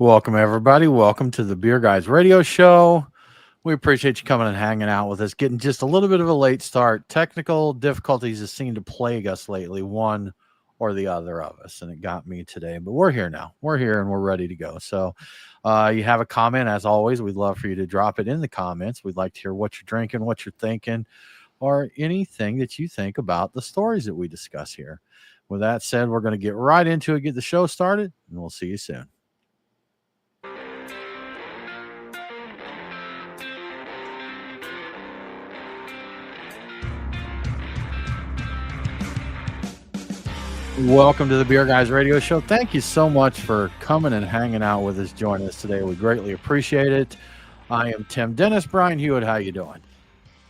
Welcome, everybody. Welcome to the Beer Guys Radio Show. We appreciate you coming and hanging out with us, getting just a little bit of a late start. Technical difficulties have seemed to plague us lately, one or the other of us, and it got me today. But we're here now. We're here and we're ready to go. So, you have a comment, as always, we'd love for you to drop it in the comments. We'd like to hear what you're drinking, what you're thinking, or anything that you think about the stories that we discuss here. With that said, we're going to get right into it, get the show started, and we'll see you soon. Welcome to the Beer Guys Radio Show. Thank you so much for coming and hanging out with us, joining us today. We greatly appreciate it. I am Tim Dennis. Brian Hewitt, how you doing?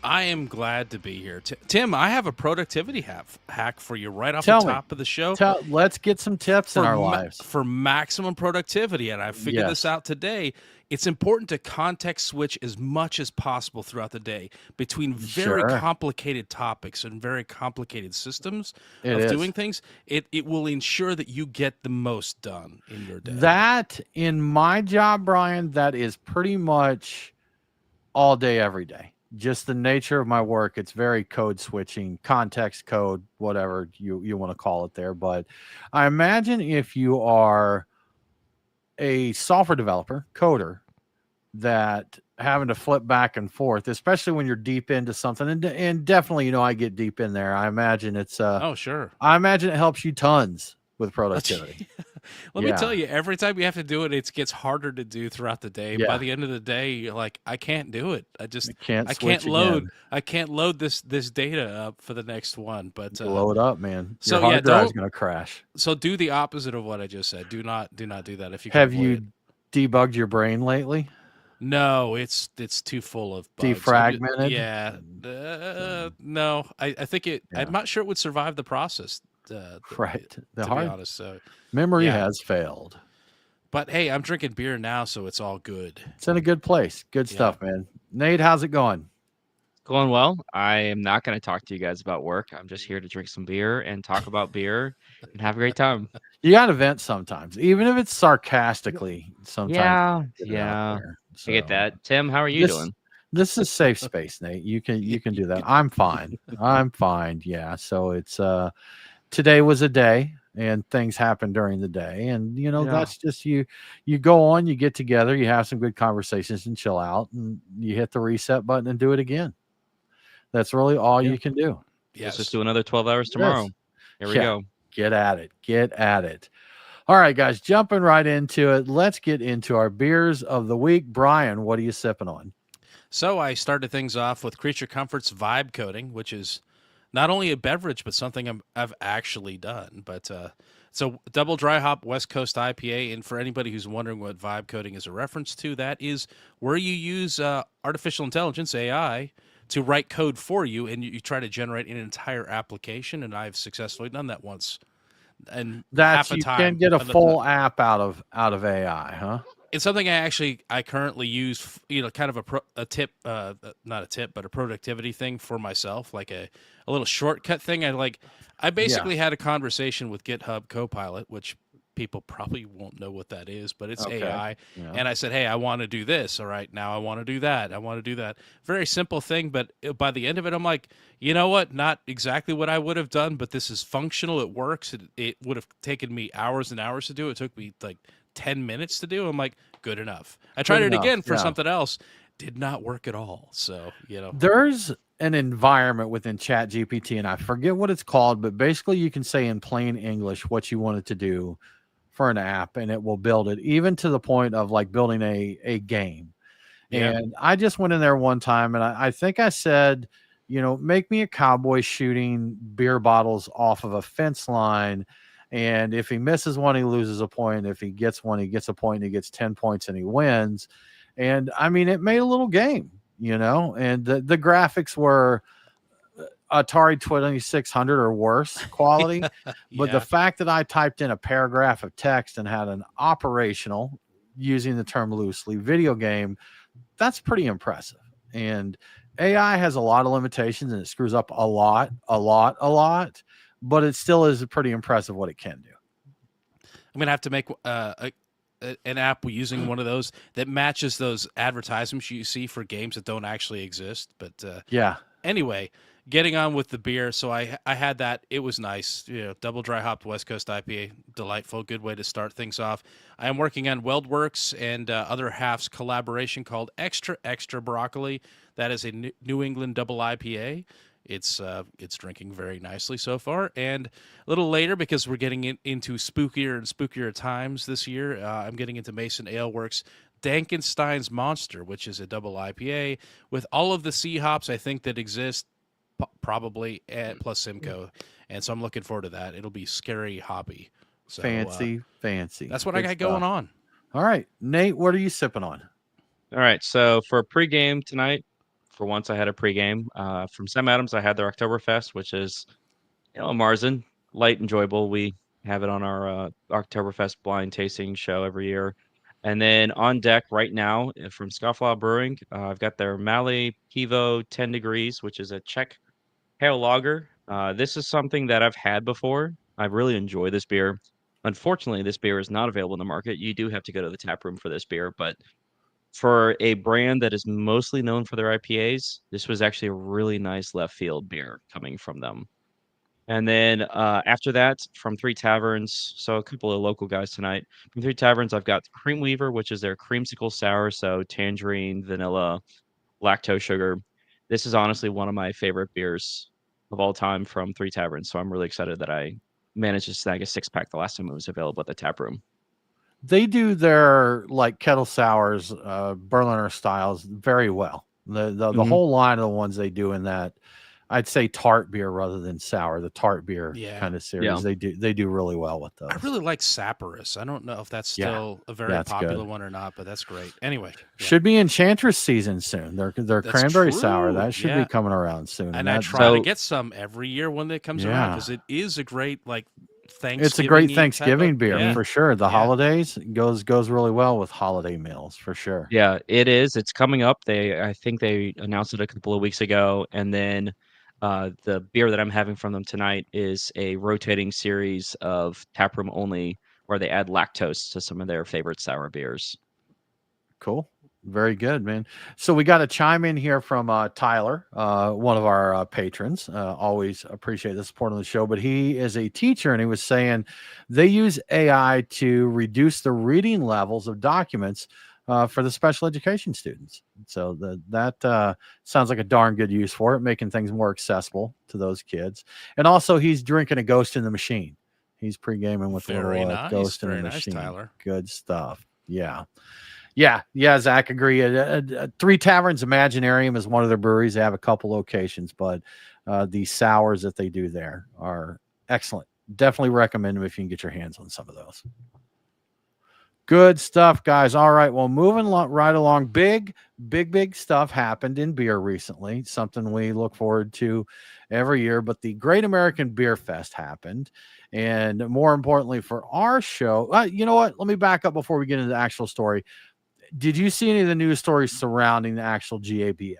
I am glad to be here. Tim, I have a productivity hack for you right off Tell the me. top of the show. Let's get some tips in our lives. For maximum productivity, and I figured this out today. It's important to context switch as much as possible throughout the day between very complicated topics and very complicated systems doing things. It will ensure that you get the most done in your day. That, in my job, Brian, that is pretty much all day, every day. Just the nature of my work. It's very code switching, context code, whatever you want to call it there. But I imagine if you are a software developer, coder, that having to flip back and forth, especially when you're deep into something, and definitely, I get deep in there. I imagine it's oh, sure. I imagine it helps you tons with productivity. Let me tell you, every time you have to do it, it gets harder to do throughout the day. Yeah. By the end of the day, you're like, I can't do it. I can't load this data up for the next one. But blow it up, man. So your hard drive's gonna crash. So do the opposite of what I just said. Do not do that. If you have you debugged your brain lately? No, it's too full of bugs. Defragmented. No, I think it. Yeah. I'm not sure it would survive the process. Right. To be honest, so memory has failed. But hey, I'm drinking beer now, so it's all good. It's in a good place. Good stuff, man. Nate, how's it going? Going well. I am not going to talk to you guys about work. I'm just here to drink some beer and talk about beer and have a great time. You got to vent sometimes, even if it's sarcastically. Sometimes. Yeah. So, I get that. Tim, how are you doing? This is safe space, Nate. You can do that. I'm fine. Yeah. So it's today was a day, and things happen during the day, and that's just you go on, you get together, you have some good conversations and chill out, and you hit the reset button and do it again. That's really all you can do. Let's just do another 12 hours tomorrow. Here we go. Get at it. All right, guys, jumping right into it. Let's get into our beers of the week. Brian, what are you sipping on? So I started things off with Creature Comforts Vibe Coating, which is not only a beverage, but something I've actually done. But it's a double dry hop West Coast IPA. And for anybody who's wondering what vibe coding is a reference to, that is where you use artificial intelligence, AI, to write code for you, and you try to generate an entire application. And I've successfully done that once. And that's you can get a full app out of AI, huh? It's something I currently use, kind of a tip, not a tip, but a productivity thing for myself, like a little shortcut thing. I basically had a conversation with GitHub Copilot, which people probably won't know what that is, but it's AI. Yeah. And I said, hey, I want to do this. All right, now I want to do that. Very simple thing, but by the end of it, I'm like, you know what? Not exactly what I would have done, but this is functional. It works. It would have taken me hours and hours to do. It took me like 10 minutes to do. I'm like, good enough. I tried it again for something else. Did not work at all. So, There's an environment within ChatGPT, and I forget what it's called, but basically you can say in plain English what you want it to do for an app, and it will build it, even to the point of like building a game. Yeah. And I just went in there one time, and I think I said, make me a cowboy shooting beer bottles off of a fence line. And if he misses one, he loses a point. If he gets one, he gets a point, and he gets 10 points and he wins. And I mean, it made a little game, and the graphics were Atari 2600 or worse quality. But the fact that I typed in a paragraph of text and had an operational, using the term loosely, video game, that's pretty impressive. And AI has a lot of limitations, and it screws up a lot, but it still is pretty impressive what it can do. I'm going to have to make an app using one of those that matches those advertisements you see for games that don't actually exist. But Yeah. anyway, getting on with the beer. So I had that. It was nice. Double dry hopped West Coast IPA, delightful. Good way to start things off. I am working on WeldWorks and Other Half's collaboration called Extra Extra Broccoli. That is a New England double IPA. It's drinking very nicely so far. And a little later, because we're getting into spookier and spookier times this year, I'm getting into Mason Ale Works Dankenstein's Monster, which is a double IPA with all of the C hops I think that exist, probably, plus Simcoe. And so I'm looking forward to that. It'll be scary hoppy. So Fancy. That's what Good I got stuff. going on. All right, Nate, what are you sipping on? All right, so for pregame tonight, for once I had a pregame. From Sam Adams, I had their Oktoberfest, which is a Marzen, light, enjoyable. We have it on our Oktoberfest blind tasting show every year. And then on deck right now from Scofflaw Brewing, I've got their Malé Pivo 10 degrees, which is a Czech pale lager. This is something that I've had before. I really enjoy this beer. Unfortunately, this beer is not available in the market. You do have to go to the tap room for this beer, but for a brand that is mostly known for their IPAs, this was actually a really nice left field beer coming from them. And then after that, from Three Taverns, so a couple of local guys tonight. From Three Taverns, I've got Cream Weaver, which is their creamsicle sour, so tangerine, vanilla, lactose sugar. This is honestly one of my favorite beers of all time from Three Taverns, so I'm really excited that I managed to snag a 6-pack the last time it was available at the tap room. They do their like kettle sours, Berliner styles very well. The whole line of the ones they do in that, I'd say tart beer rather than sour. The tart beer kind of series, they do really well with those. I really like Saporus. I don't know if that's still a very popular one or not, but that's great. Anyway, should be Enchantress season soon. Their cranberry sour that should be coming around soon. And I try to get some every year when it comes around because it is a great Thanksgiving. It's a great Thanksgiving beer for sure. The holidays goes really well with holiday meals for sure. Yeah, it is. It's coming up. I think they announced it a couple of weeks ago, and then the beer that I'm having from them tonight is a rotating series of taproom only, where they add lactose to some of their favorite sour beers. Cool. Very good, man. So we got a chime in here from Tyler, one of our patrons. Always appreciate the support on the show. But he is a teacher, and he was saying they use AI to reduce the reading levels of documents for the special education students. So that sounds like a darn good use for it, making things more accessible to those kids. And also, he's drinking a Ghost in the Machine. He's pre-gaming with a little Ghost in the Machine. Tyler. Good stuff. Yeah, Zach, agree. Three Taverns Imaginarium is one of their breweries. They have a couple locations, but the sours that they do there are excellent. Definitely recommend them if you can get your hands on some of those. Good stuff, guys. All right, well, moving right along. Big stuff happened in beer recently, something we look forward to every year, but the Great American Beer Fest happened. And more importantly for our show, you know what? Let me back up before we get into the actual story. Did you see any of the news stories surrounding the actual GABF?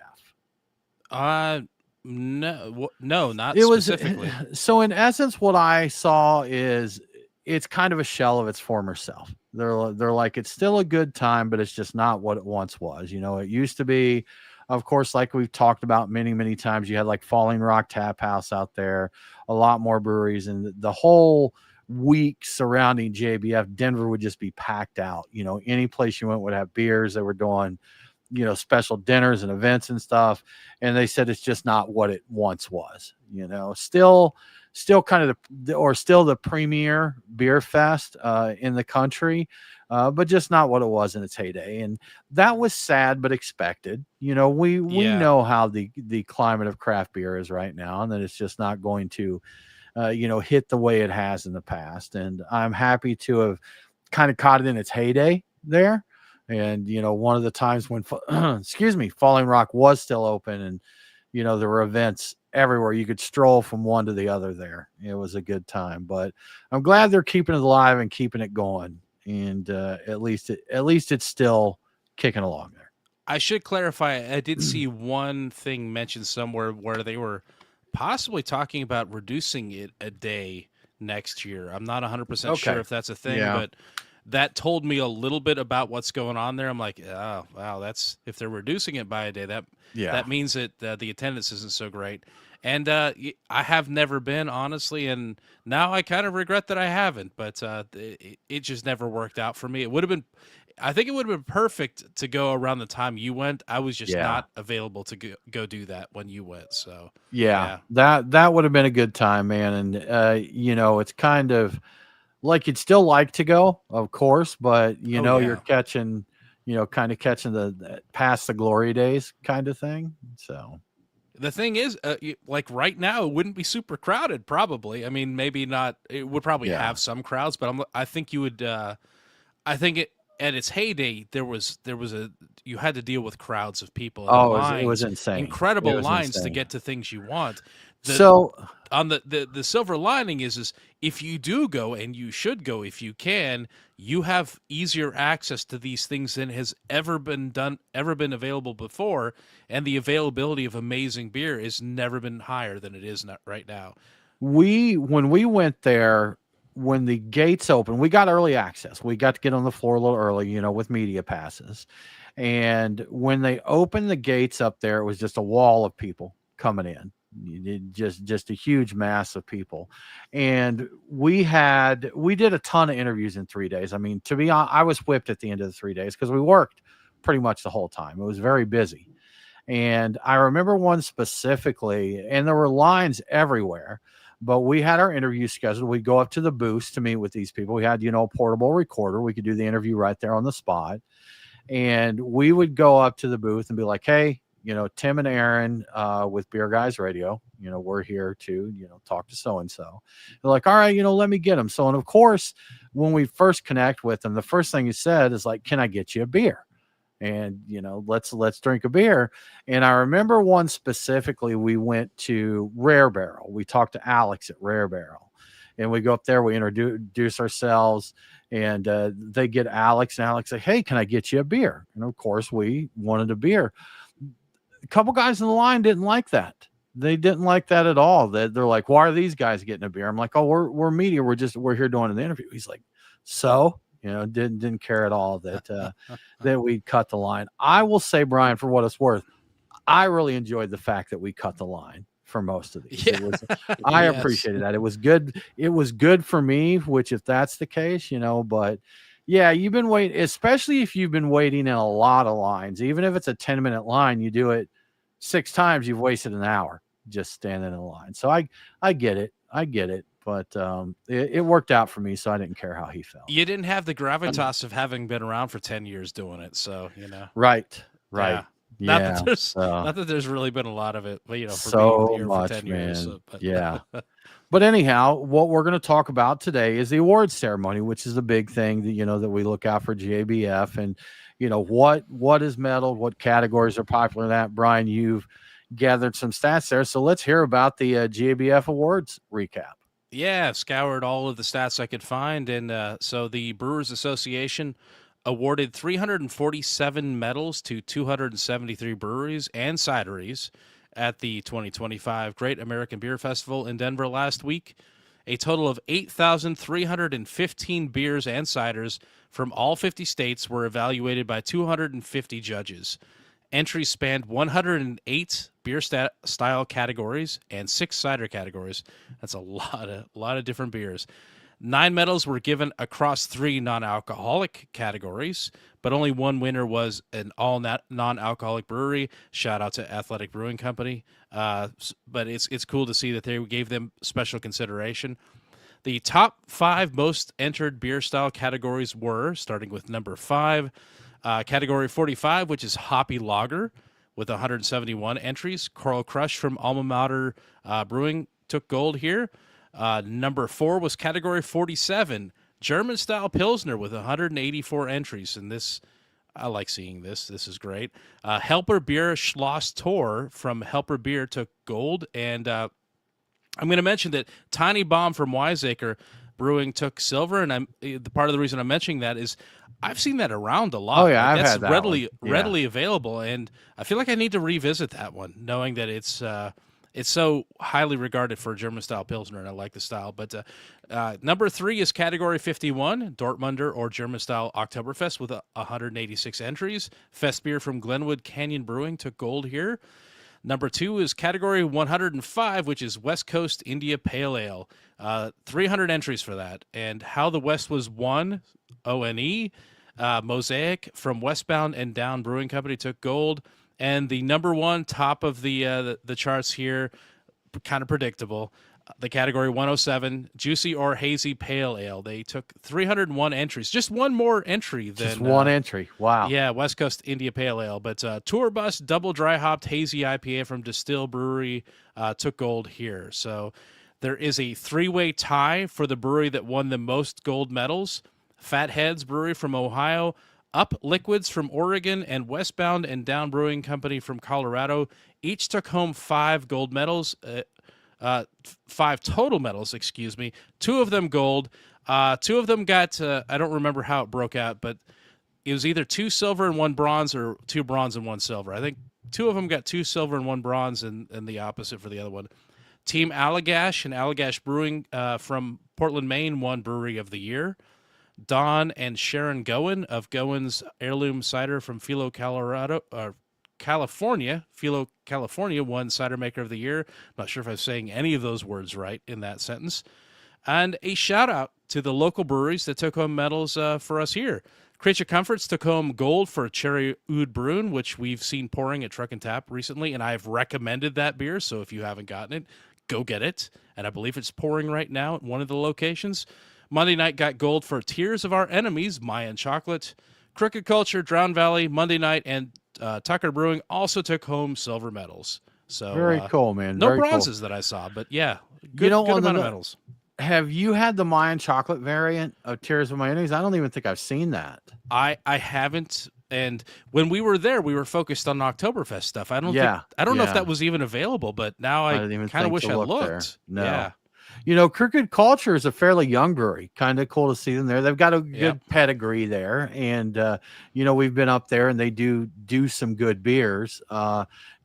No, not specifically. So in essence, what I saw is it's kind of a shell of its former self. They're like, it's still a good time, but it's just not what it once was. It used to be, of course, like we've talked about many, many times, you had like Falling Rock Tap House out there, a lot more breweries, and the whole week surrounding JBF, Denver would just be packed out. Any place you went would have beers. They were doing, special dinners and events and stuff. And they said it's just not what it once was. Still kind of the premier beer fest in the country, but just not what it was in its heyday. And that was sad, but expected. We know how the climate of craft beer is right now, and that it's just not going to hit the way it has in the past. And I'm happy to have kind of caught it in its heyday there. And, one of the times when, Falling Rock was still open, and, there were events everywhere. You could stroll from one to the other there. It was a good time, but I'm glad they're keeping it alive and keeping it going. And at least it's still kicking along there. I should clarify. I did see one thing mentioned somewhere where they were possibly talking about reducing it a day next year. I'm not 100% sure if that's a thing, but that told me a little bit about what's going on there. I'm like, oh wow, that's if they're reducing it by a day, that means that the attendance isn't so great. And I have never been, honestly, and now I kind of regret that I haven't. But it just never worked out for me. It would have been, I think it would have been perfect to go around the time you went. I was just not available to go do that when you went. So that would have been a good time, man. And you know, it's kind of like you'd still like to go, of course, but you know, you're catching, you know, kind of catching the past the glory days kind of thing. So. The thing is, like right now, it wouldn't be super crowded. Probably, I mean, maybe not. It would probably have some crowds, but I think you would. I think at its heyday, there was you had to deal with crowds of people. And it was insane. Incredible lines to get to things you want. On the silver lining is if you do go, and you should go if you can, you have easier access to these things than has ever been available before, and the availability of amazing beer has never been higher than it is right now. When we went there, when the gates opened, we got early access. We got to get on the floor a little early, you know, with media passes. And when they opened the gates up there, it was just a wall of people coming in. Just a huge mass of people. And we did a ton of interviews in 3 days. I mean, to be honest, I was whipped at the end of the 3 days because we worked pretty much the whole time. It was very busy. And I remember one specifically, and there were lines everywhere, but we had our interview scheduled. We'd go up to the booth to meet with these people. We had, you know, a portable recorder. We could do the interview right there on the spot. And we would go up to the booth and be like, hey, you know, Tim and Aaron with Beer Guys Radio, you know, we're here to, you know, talk to so-and-so. They're like, all right, you know, let me get them. So, and of course, when we first connect with them, the first thing he said is like, can I get you a beer? And, you know, let's drink a beer. And I remember one specifically, we went to Rare Barrel. We talked to Alex at Rare Barrel, and we go up there, we introduce ourselves, and they get Alex, and Alex like, hey, can I get you a beer? And of course we wanted a beer. A couple guys in the line didn't like that. They didn't like that at all. They're like, why are these guys getting a beer? I'm like, oh, we're media. We're here doing an interview. He's like, so, you know, didn't care at all that that we cut the line. I will say, Brian, for what it's worth, I really enjoyed the fact that we cut the line for most of these. I appreciated that. It was good. It was good for me, which if that's the case, you know, but yeah, you've been waiting, especially if you've been waiting in a lot of lines. Even if it's a 10-minute line, you do it 6 times, you've wasted an hour just standing in a line. So I get it. But it worked out for me, so I didn't care how he felt. You didn't have the gravitas of having been around for 10 years doing it, so, you know. Right. Yeah. Not that there's really been a lot of it, but, you know, for so being here much, for 10 man. years. So, but. Yeah. But anyhow, what we're going to talk about today is the awards ceremony, which is a big thing that, you know, that we look out for GABF, and, you know, what is medaled, what categories are popular in that. Brian, you've gathered some stats there. So let's hear about the GABF awards recap. Yeah, I've scoured all of the stats I could find. And so the Brewers Association awarded 347 medals to 273 breweries and cideries at the 2025 Great American Beer Festival in Denver last week. A total of 8,315 beers and ciders from all 50 states were evaluated by 250 judges. Entries spanned 108 beer style categories and 6 cider categories. That's a lot of different beers. 9 medals were given across 3 non-alcoholic categories, but only one winner was an all non-alcoholic brewery. Shout out to Athletic Brewing Company. But it's cool to see that they gave them special consideration. The top 5 most entered beer style categories were, starting with number 5, category 45, which is Hoppy Lager, with 171 entries. Coral Crush from Alma Mater Brewing took gold here. Number 4 was category 47, German style Pilsner, with 184 entries. And this, I like seeing this. This is great. Helper Beer Schloss Tor from Helper Beer took gold. And I'm going to mention that Tiny Bomb from Wiseacre Brewing took silver. And the part of the reason I'm mentioning that is I've seen that around a lot. Oh yeah, I've had that readily available, and I feel like I need to revisit that one, knowing that it's It's so highly regarded for a German style Pilsner, and I like the style. But number 3 is category 51, Dortmunder or German style Oktoberfest with 186 entries. Fest beer from Glenwood Canyon Brewing took gold here. Number 2 is category 105, which is West Coast India Pale Ale. 300 entries for that. And How the West Was Won, ONE, Mosaic from Westbound and Down Brewing Company took gold. And the number 1 top of the charts here, kind of predictable, the category 107, Juicy or Hazy Pale Ale. They took 301 entries. Just one more entry than... Just one entry. Wow. Yeah, West Coast India Pale Ale. But Tour Bus Double Dry Hopped Hazy IPA from Distill Brewery took gold here. So there is a 3-way tie for the brewery that won the most gold medals. Fatheads Brewery from Ohio, Up Liquids from Oregon, and Westbound and Down Brewing Company from Colorado each took home 5 gold medals, 5 total medals, excuse me. 2 of them gold. 2 of them got, I don't remember how it broke out, but it was either 2 silver and 1 bronze or 2 bronze and 1 silver. I think 2 of them got 2 silver and 1 bronze, and the opposite for the other one. Team Allagash and Allagash Brewing from Portland, Maine won Brewery of the Year. Don and Sharon Goen of Goen's Heirloom Cider from Philo, California. Philo, California won Cider Maker of the Year. Not sure if I'm saying any of those words right in that sentence. And a shout out to the local breweries that took home medals for us here. Creature Comforts took home gold for Cherry Oud Brune, which we've seen pouring at Truck and Tap recently, and I've recommended that beer, so if you haven't gotten it, go get it. And I believe it's pouring right now at one of the locations. Monday night got gold for Tears of Our Enemies, Mayan Chocolate. Crooked Culture, Drown Valley, Monday night, and Tucker Brewing also took home silver medals. So very cool, man. No Very bronzes cool. that I saw, but yeah, good amount of medals. Have you had the Mayan chocolate variant of Tears of My Enemies? I don't even think I've seen that. I haven't. And when we were there, we were focused on Oktoberfest stuff. I don't know if that was even available, but now I kind of wish I looked. There. No. Yeah. You know, Crooked Culture is a fairly young brewery. Kind of cool to see them there. They've got a good pedigree there. And, you know, we've been up there and they do some good beers.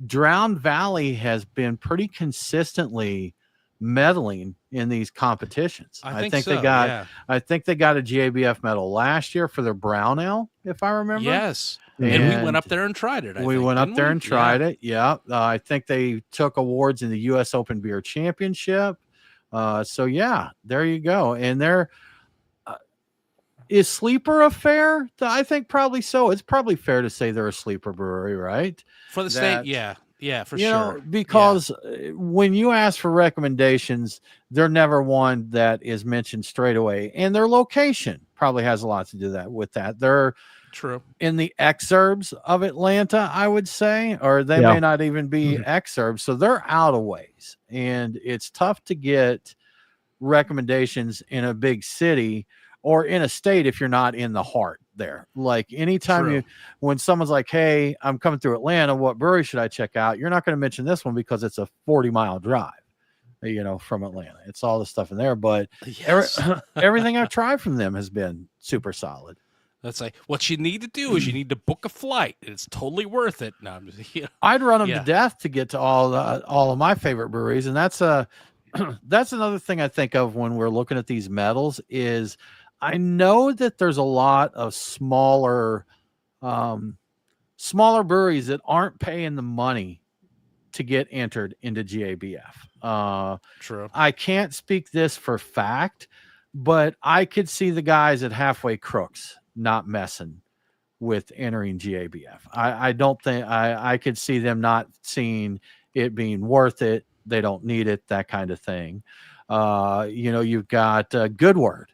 Drown Valley has been pretty consistently medaling in these competitions. I think so, they got I think they got a GABF medal last year for their brown ale, if I remember. Yes. And we went up there and tried it. We went up there and tried it. Yeah. I think they took awards in the US Open Beer Championship. So yeah, there you go. And there is Sleeper a fair? I think probably so. It's probably fair to say they're a sleeper brewery, right? For the state, yeah. Yeah, for sure. Know, because when you ask for recommendations, they're never one that is mentioned straight away. And their location probably has a lot to do with that. They're true in the exurbs of Atlanta, I would say, or they may not even be exurbs. So they're out of ways. And it's tough to get recommendations in a big city or in a state if you're not in the heart there. Like anytime when someone's like, hey, I'm coming through Atlanta, what brewery should I check out? You're not going to mention this one because it's a 40-mile drive, you know, from Atlanta. It's all the stuff in there. But everything I've tried from them has been super solid. That's like what you need to do is you need to book a flight. It's totally worth it. No, I'd run them to death to get to all of my favorite breweries. And that's another thing I think of when we're looking at these medals is I know that there's a lot of smaller breweries that aren't paying the money to get entered into GABF. True. I can't speak this for fact, but I could see the guys at Halfway Crooks not messing with entering GABF. I don't think I could see them not seeing it being worth it. They don't need it, that kind of thing. You know, you've got Good Word.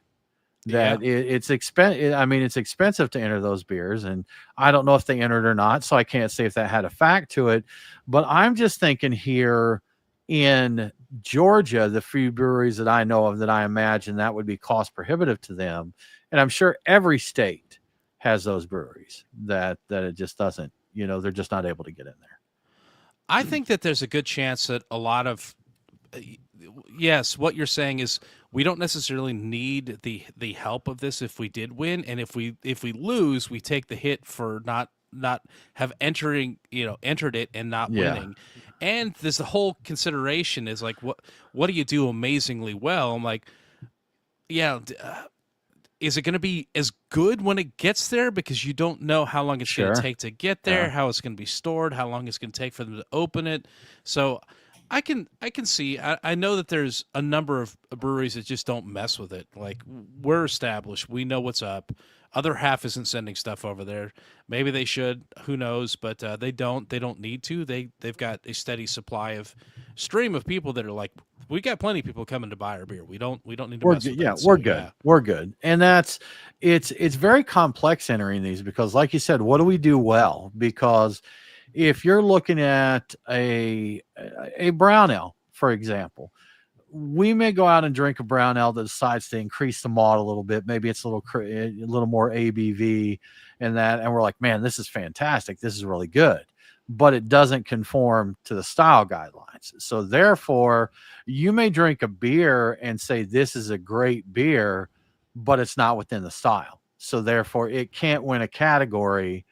It's expensive. I mean, it's expensive to enter those beers, and I don't know if they entered or not, so I can't say if that had a fact to it. But I'm just thinking here in Georgia, the few breweries that I know of that I imagine that would be cost prohibitive to them, and I'm sure every state has those breweries that it just doesn't. You know, they're just not able to get in there. I think that there's a good chance that a lot of yes, what you're saying is we don't necessarily need the help of this if we did win, and if we lose, we take the hit for not have entered it and not Yeah. winning. And there's the whole consideration is like, what do you do amazingly well? I'm like, yeah, is it going to be as good when it gets there? Because you don't know how long it's going to Sure. take to get there, Yeah. how it's going to be stored, how long it's going to take for them to open it. So I can see. I know that there's a number of breweries that just don't mess with it. Like, we're established, we know what's up. Other half isn't sending stuff over there. Maybe they should. Who knows? But they don't. They don't need to. They've got a steady supply of stream of people that are like, we got plenty of people coming to buy our beer. We don't need to We're mess good. with Yeah, that. So, we're good. We're good. And it's very complex entering these because, like you said, what do we do well? Because if you're looking at a brown ale, for example, we may go out and drink a brown ale that decides to increase the malt a little bit. Maybe it's a little more ABV and that, and we're like, man, this is fantastic. This is really good, but it doesn't conform to the style guidelines. So therefore, you may drink a beer and say this is a great beer, but it's not within the style. So therefore, it can't win a category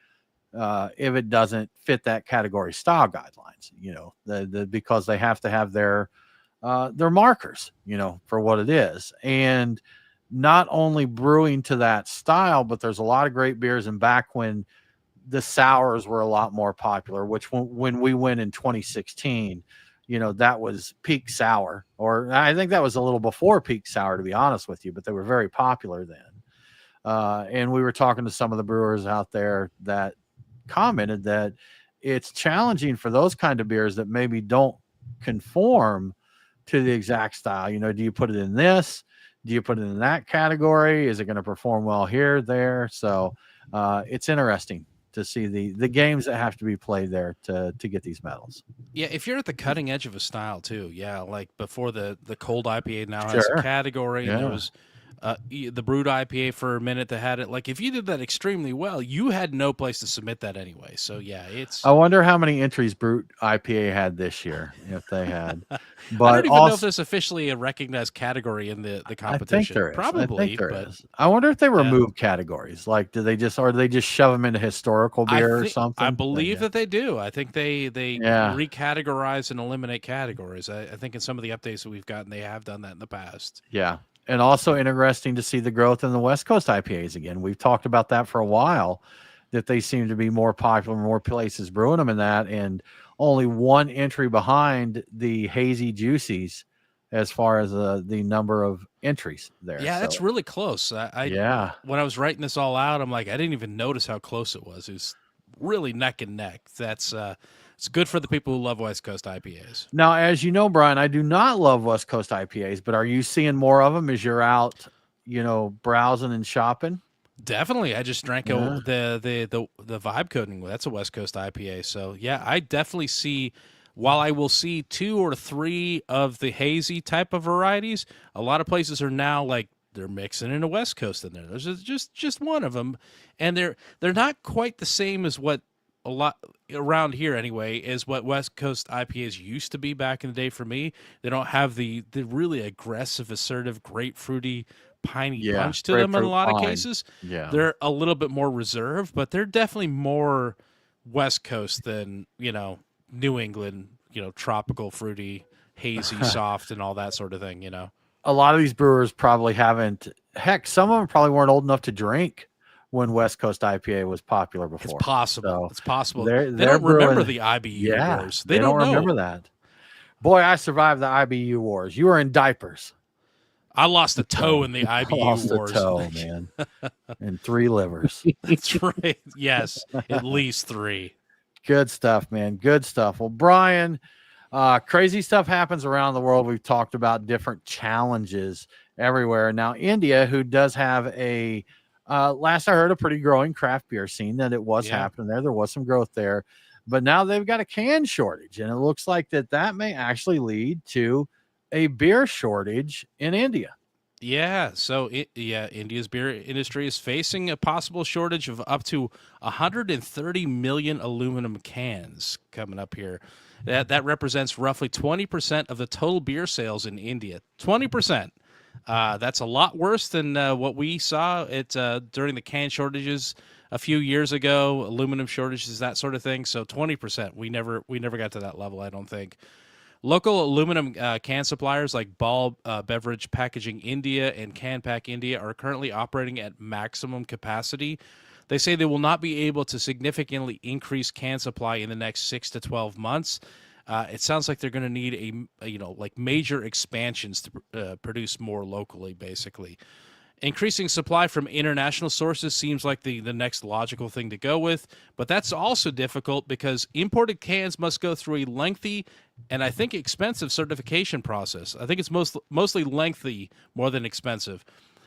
if it doesn't fit that category style guidelines. Because they have to have their markers, for what it is. And not only brewing to that style, but there's a lot of great beers. And back when the sours were a lot more popular, which when we went in 2016, that was peak sour, or I think that was a little before peak sour, to be honest with you, but they were very popular then. And we were talking to some of the brewers out there that commented that it's challenging for those kind of beers that maybe don't conform to the exact style. Do you put it in this? Do you put it in that category? Is it going to perform well here, there? So it's interesting to see the games that have to be played there to get these medals. Yeah, if you're at the cutting edge of a style too, like before the cold IPA now has a Sure. category, and there Yeah. was the brewed IPA for a minute that had it. Like, if you did that extremely well, you had no place to submit that anyway. So yeah, it's. I wonder how many entries Brute IPA had this year, if they had. But I don't even know if there's officially a recognized category in the competition. I think there is. Probably, I think there but is. I wonder if they remove categories. Like, do they just shove them into historical beer or something? I believe that they do. I think they Yeah. recategorize and eliminate categories. I think in some of the updates that we've gotten, they have done that in the past. Yeah. And also interesting to see the growth in the West Coast IPAs again. We've talked about that for a while, that they seem to be more popular, more places brewing them in that, and only one entry behind the hazy juicies as far as the number of entries there. Yeah, so, that's really close. yeah. When I was writing this all out, I'm like, I didn't even notice how close it was. It was really neck and neck. That's it's good for the people who love West Coast IPAs. Now, as you know, Brian, I do not love West Coast IPAs, but are you seeing more of them as you're out, browsing and shopping? Definitely. I just drank the Vibe Coding. That's a West Coast IPA. So yeah, I definitely see. While I will see 2 or 3 of the hazy type of varieties, a lot of places are now like they're mixing in a West Coast in there. There's just one of them, and they're not quite the same as what a lot around here anyway is what West Coast IPAs used to be back in the day. For me, they don't have the really aggressive, assertive, grapefruity, piney punch to them in a lot of cases. Yeah, they're a little bit more reserved, but they're definitely more West Coast than New England, tropical, fruity, hazy, soft, and all that sort of thing. A lot of these brewers probably haven't. Heck, some of them probably weren't old enough to drink when West Coast IPA was popular before. It's possible. So it's possible. They don't remember the IBU wars. They don't know. remember that. Boy, I survived the IBU wars. You were in diapers. I lost a toe in the IBU wars. A toe, man. And 3 livers. That's right. Yes, at least 3. Good stuff, man. Good stuff. Well, Brian, crazy stuff happens around the world. We've talked about different challenges everywhere. Now, India, who does have a last I heard, a pretty growing craft beer scene, that it was happening there. There was some growth there, but now they've got a can shortage, and it looks like that may actually lead to a beer shortage in India. Yeah. So India's beer industry is facing a possible shortage of up to 130 million aluminum cans coming up here. That represents roughly 20% of the total beer sales in India. 20%. That's a lot worse than what we saw during the can shortages a few years ago, aluminum shortages, that sort of thing. So 20%, we never got to that level, I don't think. Local aluminum can suppliers like Ball Beverage Packaging India and CanPack India are currently operating at maximum capacity. They say they will not be able to significantly increase can supply in the next 6 to 12 months. It sounds like they're going to need like major expansions to produce more locally, basically. Increasing supply from international sources seems like the next logical thing to go with, but that's also difficult because imported cans must go through a lengthy and I think expensive certification process. I think it's mostly lengthy more than expensive.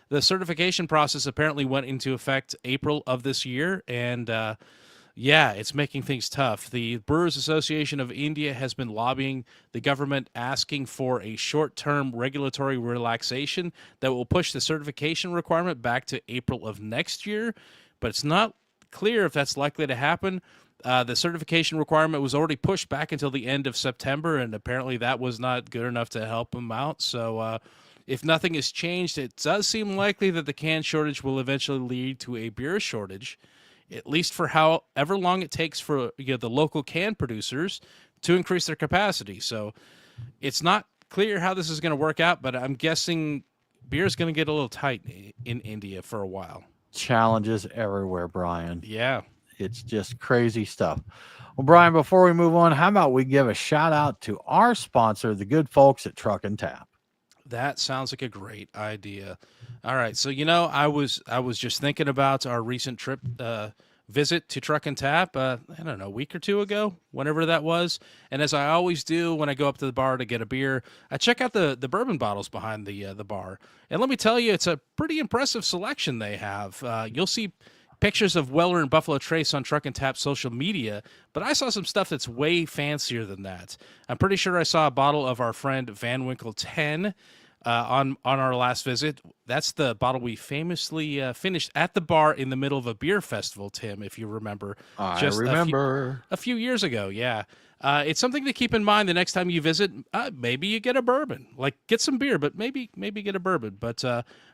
The certification process apparently went into effect April of this year, and yeah, it's making things tough. The Brewers Association of India has been lobbying the government, asking for a short-term regulatory relaxation that will push the certification requirement back to April of next year, but it's not clear if that's likely to happen. The certification requirement was already pushed back until the end of September, and apparently that was not good enough to help them out. So if nothing has changed, it does seem likely that the can shortage will eventually lead to a beer shortage, at least for however long it takes for the local can producers to increase their capacity. So it's not clear how this is going to work out, but I'm guessing beer is going to get a little tight in India for a while. Challenges everywhere, Brian. Yeah. It's just crazy stuff. Well, Brian, before we move on, how about we give a shout out to our sponsor, the good folks at Truck and Tap? That sounds like a great idea. All right, so I was just thinking about our recent trip visit to Truck and Tap. I don't know, a week or two ago, whenever that was. And as I always do when I go up to the bar to get a beer, I check out the bourbon bottles behind the bar. And let me tell you, it's a pretty impressive selection they have. You'll see pictures of Weller and Buffalo Trace on Truck and Tap social media, but I saw some stuff that's way fancier than that. I'm pretty sure I saw a bottle of our friend Van Winkle 10 on our last visit. That's the bottle we famously finished at the bar in the middle of a beer festival, Tim, if you remember. I remember. A few years ago, yeah. It's something to keep in mind the next time you visit. Maybe you get a bourbon. Like, get some beer, but maybe get a bourbon. But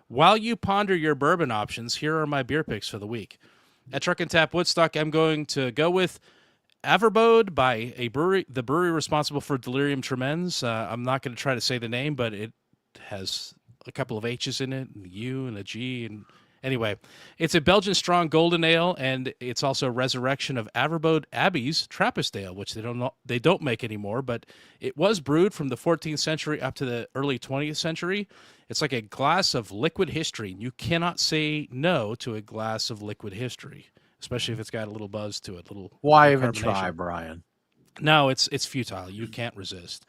while you ponder your bourbon options, here are my beer picks for the week. At Truck and Tap Woodstock, I'm going to go with Averbode by the brewery responsible for Delirium Tremens. I'm not going to try to say the name, but it has a couple of H's in it, and a U and a G, and anyway, it's a Belgian strong golden ale, and it's also a resurrection of Averbode Abbey's Trappist ale, which they don't make anymore, but it was brewed from the 14th century up to the early 20th century. It's like a glass of liquid history, and you cannot say no to a glass of liquid history, especially if it's got a little buzz to it. Why even try, Brian? No, it's futile. You can't resist.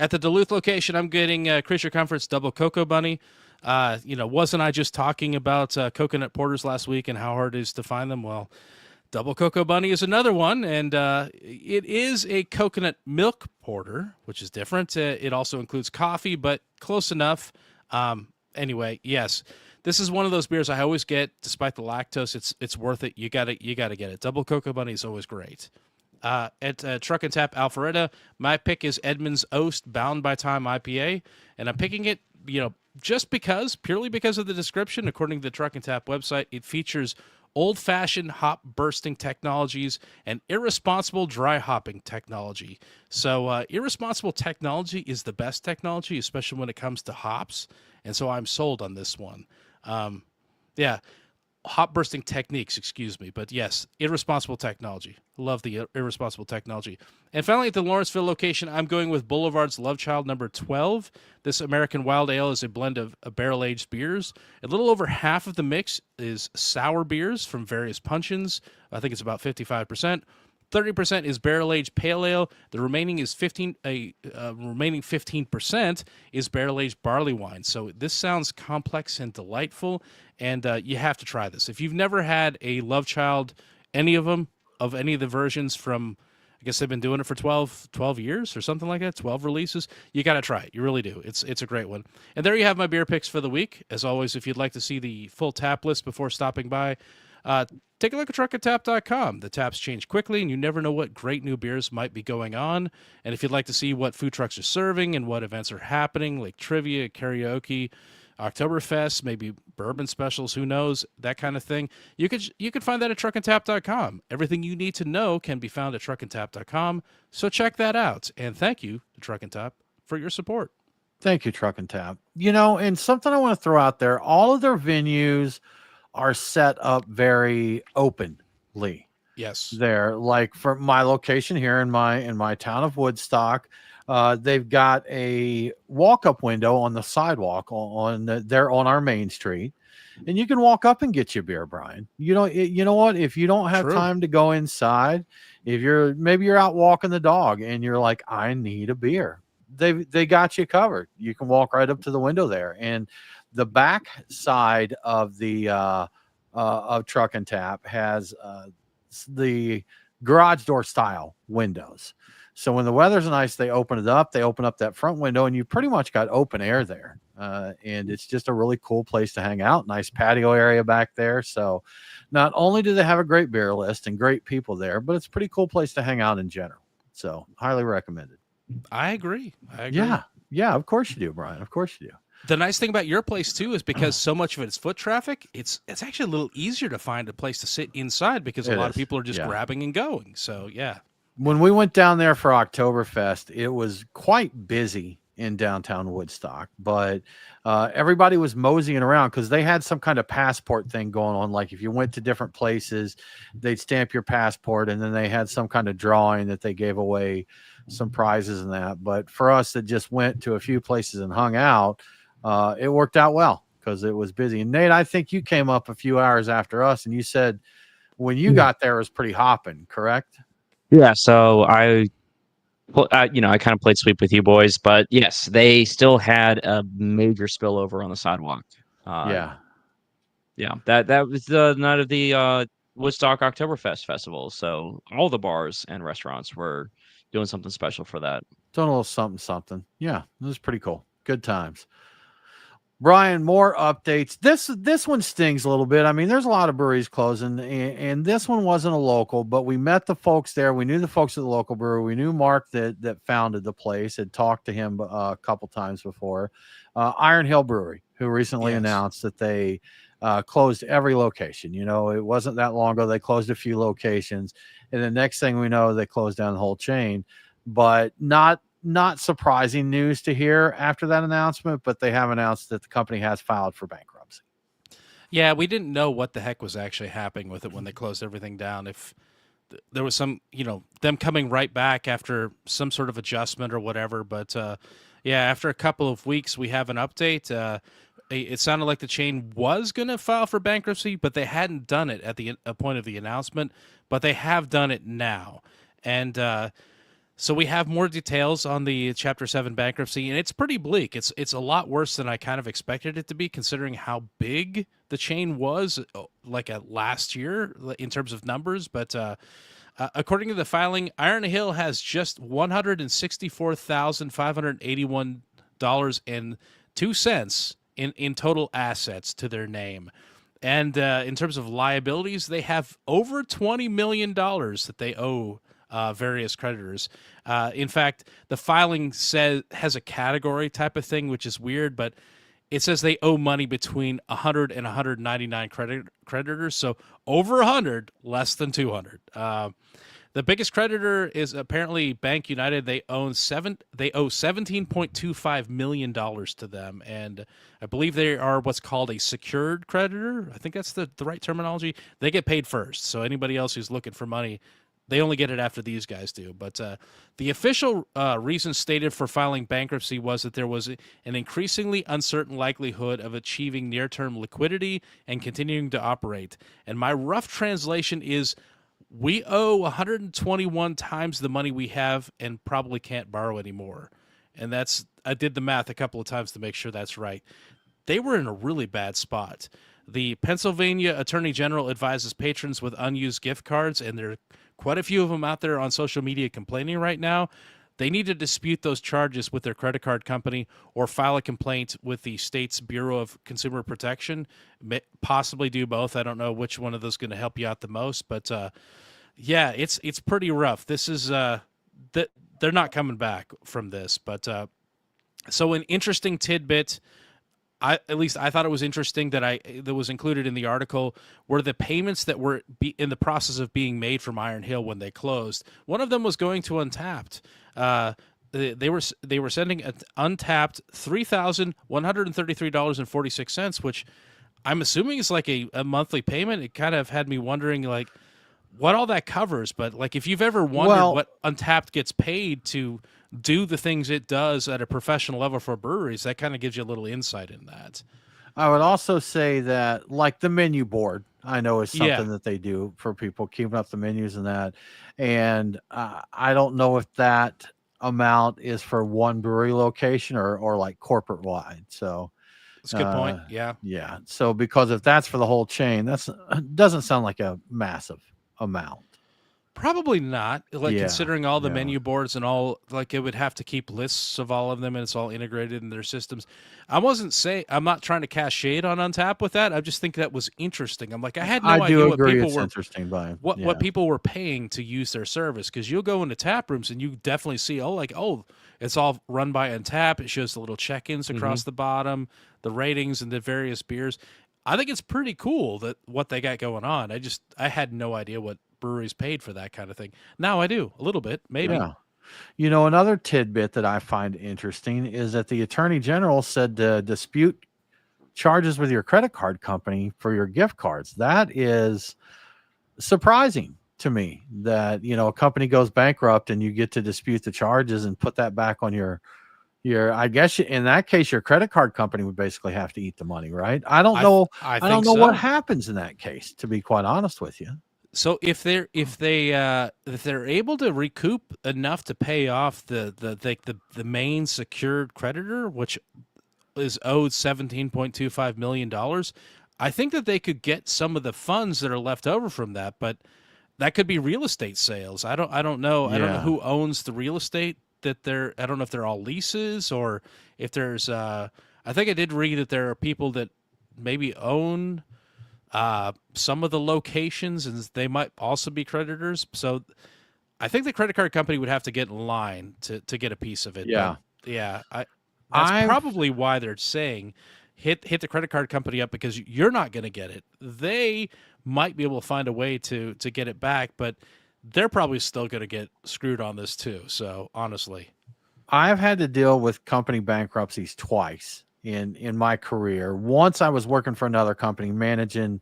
At the Duluth location, I'm getting Creature Comforts Double Cocoa Bunny. Wasn't I just talking about coconut porters last week and how hard it is to find them? Well, Double Cocoa Bunny is another one, and it is a coconut milk porter, which is different. It also includes coffee, but close enough. Anyway, yes, this is one of those beers I always get, despite the lactose. It's worth it. You gotta get it. Double Cocoa Bunny is always great. At Truck and Tap Alpharetta, my pick is Edmund's Oast Bound by Time IPA, and I'm picking it, just purely because of the description. According to the Truck and Tap website, it features old-fashioned hop bursting technologies and irresponsible dry hopping technology. So irresponsible technology is the best technology, especially when it comes to hops, and so I'm sold on this one. Hop bursting techniques, excuse me. But yes, irresponsible technology. Love the irresponsible technology. And finally, at the Lawrenceville location, I'm going with Boulevard's Love Child number 12. This American Wild Ale is a blend of barrel-aged beers. A little over half of the mix is sour beers from various puncheons. I think it's about 55%. 30% is barrel-aged pale ale. The remaining is 15% is barrel-aged barley wine. So this sounds complex and delightful, and you have to try this. If you've never had a Love Child, any of them, of any of the versions from, I guess they've been doing it for 12 years or something like that, 12 releases, you got to try it. You really do. It's a great one. And there you have my beer picks for the week. As always, if you'd like to see the full tap list before stopping by, take a look at truckandtap.com. The taps change quickly, and you never know what great new beers might be going on. And if you'd like to see what food trucks are serving and what events are happening, like trivia, karaoke, Oktoberfest, maybe bourbon specials, who knows, that kind of thing. You could find that at truckandtap.com. Everything you need to know can be found at truckandtap.com. So check that out. And thank you to Truck and Tap for your support. Thank you, Truck and Tap. And something I want to throw out there, all of their venues are set up very openly. Yes. There, like for my location here in my town of Woodstock, they've got a walk-up window on the sidewalk there on our main street, and you can walk up and get your beer, Brian. You know what? If you don't have time to go inside, if you're out walking the dog and you're like, I need a beer, they got you covered. You can walk right up to the window there, and the back side of the of Truck and Tap has the garage door style windows. So when the weather's nice, they open it up. They open up that front window, and you pretty much got open air there. And it's just a really cool place to hang out. Nice patio area back there. So not only do they have a great beer list and great people there, but it's a pretty cool place to hang out in general. So highly recommended. I agree. Yeah, of course you do, Brian. Of course you do. The nice thing about your place too is because so much of it is foot traffic, it's actually a little easier to find a place to sit inside because a lot of people are just grabbing and going. So yeah. When we went down there for Oktoberfest, it was quite busy in downtown Woodstock, but everybody was moseying around because they had some kind of passport thing going on. Like if you went to different places, they'd stamp your passport, and then they had some kind of drawing that they gave away some prizes and that. But for us that just went to a few places and hung out, it worked out well because it was busy. And Nate, I think you came up a few hours after us, and you said when you got there it was pretty hopping, correct? Yeah, so I kind of played sweep with you boys, but yes, they still had a major spillover on the sidewalk. Yeah, that was the night of the Woodstock Oktoberfest festival. So all the bars and restaurants were doing something special for that. doing a little something. Yeah, it was pretty cool. Good times. Brian, more updates. This one stings a little bit. I mean, there's a lot of breweries closing, and this one wasn't a local, but we met the folks there. We knew the folks at the local brewery. We knew Mark that founded the place, had talked to him a couple times before. Iron Hill Brewery, who recently announced that they closed every location. It wasn't that long ago. They closed a few locations, and the next thing we know, they closed down the whole chain. But not surprising news to hear after that announcement, but they have announced that the company has filed for bankruptcy. Yeah, we didn't know what the heck was actually happening with it when they closed everything down. If there was some, them coming right back after some sort of adjustment or whatever. But after a couple of weeks, we have an update. It sounded like the chain was going to file for bankruptcy, but they hadn't done it at the point of the announcement, but they have done it now. And, so we have more details on the Chapter 7 bankruptcy, and it's pretty bleak. It's a lot worse than I kind of expected it to be, considering how big the chain was, like last year in terms of numbers. But according to the filing, Iron Hill has just $164,581.02 in total assets to their name. And in terms of liabilities, they have over $20 million that they owe various creditors. In fact, the filing has a category type of thing, which is weird, but it says they owe money between 100 and 199 creditors. So over 100, less than 200. The biggest creditor is apparently Bank United. They owe $17.25 million to them, and I believe they are what's called a secured creditor. I think that's the right terminology. They get paid first, so anybody else who's looking for money, they only get it after these guys do. But the official reason stated for filing bankruptcy was that there was an increasingly uncertain likelihood of achieving near-term liquidity and continuing to operate. And my rough translation is, we owe 121 times the money we have and probably can't borrow anymore. And I did the math a couple of times to make sure that's right. They were in a really bad spot. The Pennsylvania Attorney General advises patrons with unused gift cards, and there are quite a few of them out there on social media complaining right now. They need to dispute those charges with their credit card company or file a complaint with the state's Bureau of Consumer Protection. Possibly do both. I don't know which one of those is going to help you out the most, but it's pretty rough. This is they're not coming back from this. But so an interesting tidbit. at least I thought it was interesting that was included in the article were the payments that were in the process of being made from Iron Hill when they closed. One of them was going to Untapped. They were sending Untapped $3,133.46, which I'm assuming is like a monthly payment. It kind of had me wondering like what all that covers. But like if you've ever wondered what Untapped gets paid to do the things it does at a professional level for breweries, that kind of gives you a little insight in that. I would also say that like the menu board, I know is something that they do for people keeping up the menus and that. And I don't know if that amount is for one brewery location or like corporate wide. So that's a good point. Yeah. Yeah. So because if that's for the whole chain, that's doesn't sound like a massive amount. Probably not. Like considering all the menu boards and all, like it would have to keep lists of all of them, and it's all integrated in their systems. I'm not trying to cast shade on Untap with that. I just think that was interesting. I'm like, I had no idea what people were interesting by what people were paying to use their service, because you'll go into tap rooms and you definitely see it's all run by Untap. It shows the little check-ins across the bottom, the ratings and the various beers. I think it's pretty cool that what they got going on. I had no idea what breweries paid for that kind of thing. Now I do a little bit, maybe. Yeah. You know, another tidbit that I find interesting is that the Attorney General said to dispute charges with your credit card company for your gift cards. That is surprising to me that, you know, a company goes bankrupt and you get to dispute the charges and put that back on your I guess in that case, your credit card company would basically have to eat the money, right? I don't know. I don't know what happens in that case, to be quite honest with you. So if they're able to recoup enough to pay off the main secured creditor, which is owed $17.25 million, I think that they could get some of the funds that are left over from that, but that could be real estate sales. I don't know. Yeah. I don't know who owns the real estate I don't know if they're all leases or if there's I think I did read that there are people that maybe own some of the locations and they might also be creditors. So I think the credit card company would have to get in line to get a piece of it. Yeah. But yeah. That's probably why they're saying hit the credit card company up, because you're not going to get it. They might be able to find a way to get it back, but they're probably still going to get screwed on this too. So honestly, I've had to deal with company bankruptcies twice in my career. Once I was working for another company managing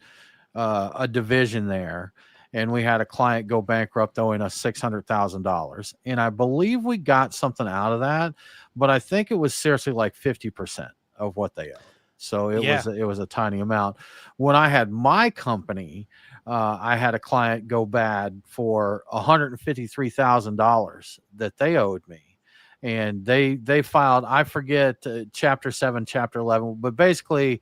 a division there, and we had a client go bankrupt owing us $600,000. And I believe we got something out of that, but I think it was seriously like 50% of what they owed. So it was a tiny amount. When I had my company, I had a client go bad for $153,000 that they owed me. And they filed, I forget, chapter 7, chapter 11, but basically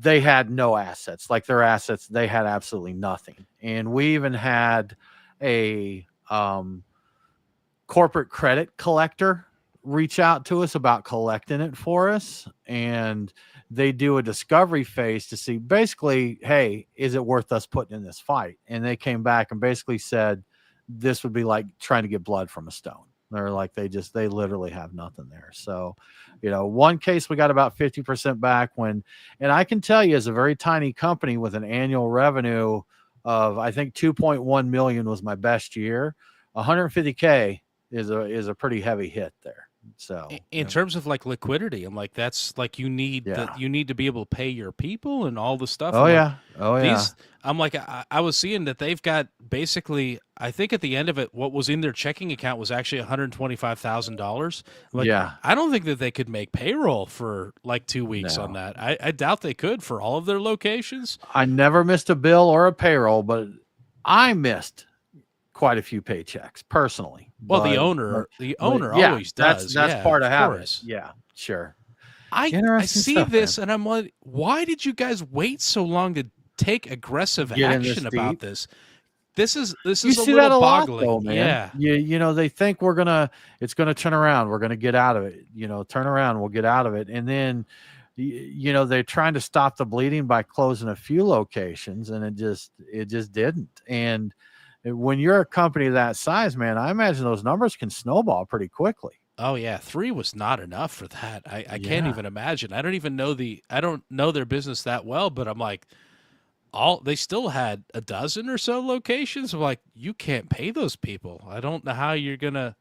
they had no assets. Like their assets, they had absolutely nothing. And we even had a corporate credit collector reach out to us about collecting it for us. And they do a discovery phase to see basically, hey, is it worth us putting in this fight? And they came back and basically said, this would be like trying to get blood from a stone. They're like, they literally have nothing there. So, you know, one case we got about 50% back and I can tell you, as a very tiny company with an annual revenue of, I think 2.1 million was my best year. 150K is a pretty heavy hit there. So in terms of like liquidity, I'm like, that's like, you need to be able to pay your people and all the stuff. I'm like, I was seeing that they've got basically, I think at the end of it, what was in their checking account was actually $125,000. Like, I don't think that they could make payroll for like 2 weeks on that. I doubt they could for all of their locations. I never missed a bill or a payroll, but I missed quite a few paychecks personally. Well, the owner always does. That's part of habit. Yeah, sure. I see this, man. And I'm like, why did you guys wait so long to take aggressive action about this? This is you a see little that a boggling. Lot, though, man. Yeah. You know, they think it's gonna turn around. We're gonna get out of it. You know, turn around, we'll get out of it. And then, you know, they're trying to stop the bleeding by closing a few locations, and it just didn't. And when you're a company that size, man, I imagine those numbers can snowball pretty quickly. Oh yeah, 3 was not enough for that. I can't Yeah. even imagine. I don't know their business that well, but I'm like, they still had a dozen or so locations. I'm like, you can't pay those people. I don't know how you're gonna.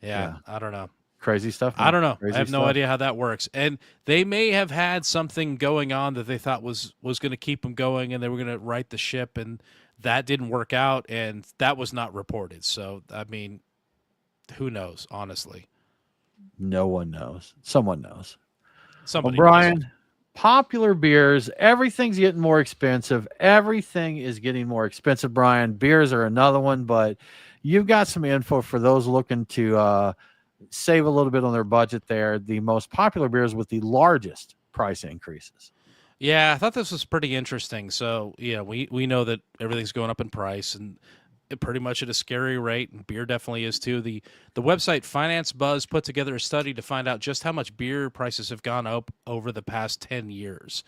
Yeah, Yeah. I don't know. Crazy stuff, I man. don't know. I Crazy have no stuff. idea how that works. And they may have had something going on that they thought was going to keep them going, and they were going to right the ship, and that didn't work out, and that was not reported. So I mean, who knows? Honestly, No one knows. Someone knows. Well, somebody knows. Brian, popular beers, everything's getting more expensive. Everything is getting more expensive, Brian. Beers are another one, but you've got some info for those looking to save a little bit on their budget there. The most popular beers with the largest price increases. Yeah, I thought this was pretty interesting. So, yeah, we know that everything's going up in price and pretty much at a scary rate, and beer definitely is too. The website Finance Buzz put together a study to find out just how much beer prices have gone up over the past 10 years.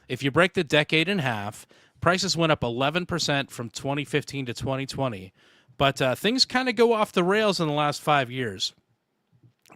If you break the decade in half, prices went up 11% from 2015 to 2020, but things kind of go off the rails in the last 5 years.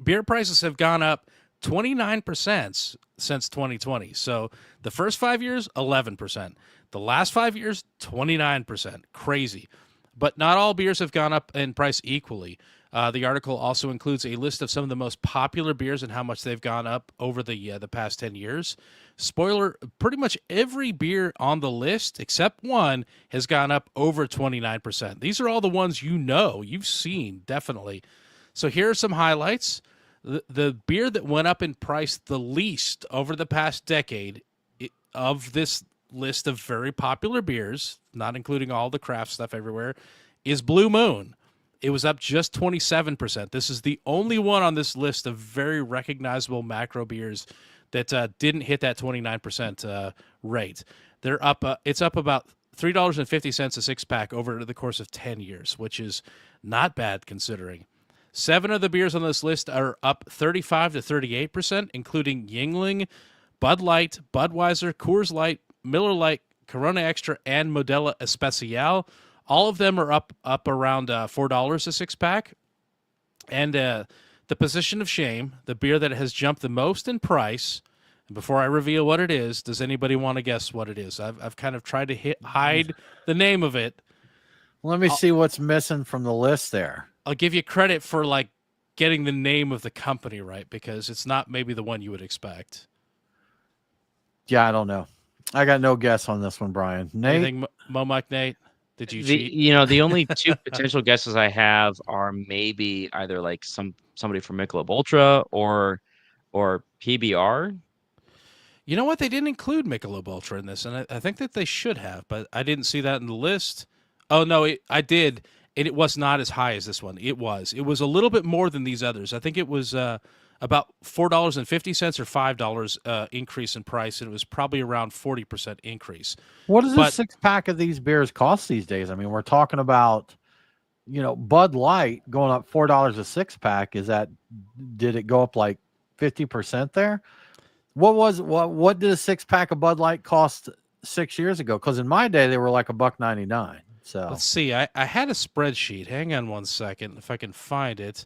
Beer prices have gone up 29% since 2020. So the first 5 years, 11%. The last 5 years, 29%. Crazy. But not all beers have gone up in price equally. The article also includes a list of some of the most popular beers and how much they've gone up over the past 10 years. Spoiler, pretty much every beer on the list, except one, has gone up over 29%. These are all the ones you've seen, definitely. So here are some highlights. The beer that went up in price the least over the past decade of this list of very popular beers, not including all the craft stuff everywhere, is Blue Moon. It was up just 27%. This is the only one on this list of very recognizable macro beers that didn't hit that 29% rate. They're up. It's up about $3.50 a six pack over the course of 10 years, which is not bad considering. 7 of the beers on this list are up 35 to 38%, including Yuengling, Bud Light, Budweiser, Coors Light, Miller Lite, Corona Extra, and Modelo Especial. All of them are up around $4 a six pack. And the Position of Shame, the beer that has jumped the most in price. And before I reveal what it is, does anybody want to guess what it is? I've kind of tried to hide the name of it. Let me see what's missing from the list there. I'll give you credit for like getting the name of the company right, because it's not maybe the one you would expect. Yeah, I don't know. I got no guess on this one, Brian. Nate? Anything, Momuck, Nate? Did you cheat? The only two potential guesses I have are maybe either like somebody from Michelob Ultra or PBR. You know what? They didn't include Michelob Ultra in this, and I think that they should have, but I didn't see that in the list. Oh, no, I did, and it was not as high as this one. It was a little bit more than these others. I think it was about $4.50 or $5 increase in price, and it was probably around 40% increase. What does a six pack of these beers cost these days? I mean, we're talking about, Bud Light going up $4 a six pack. Did it go up like 50% there? What did a six pack of Bud Light cost 6 years ago? Because in my day they were like $1.99. So let's see. I had a spreadsheet. Hang on one second, if I can find it.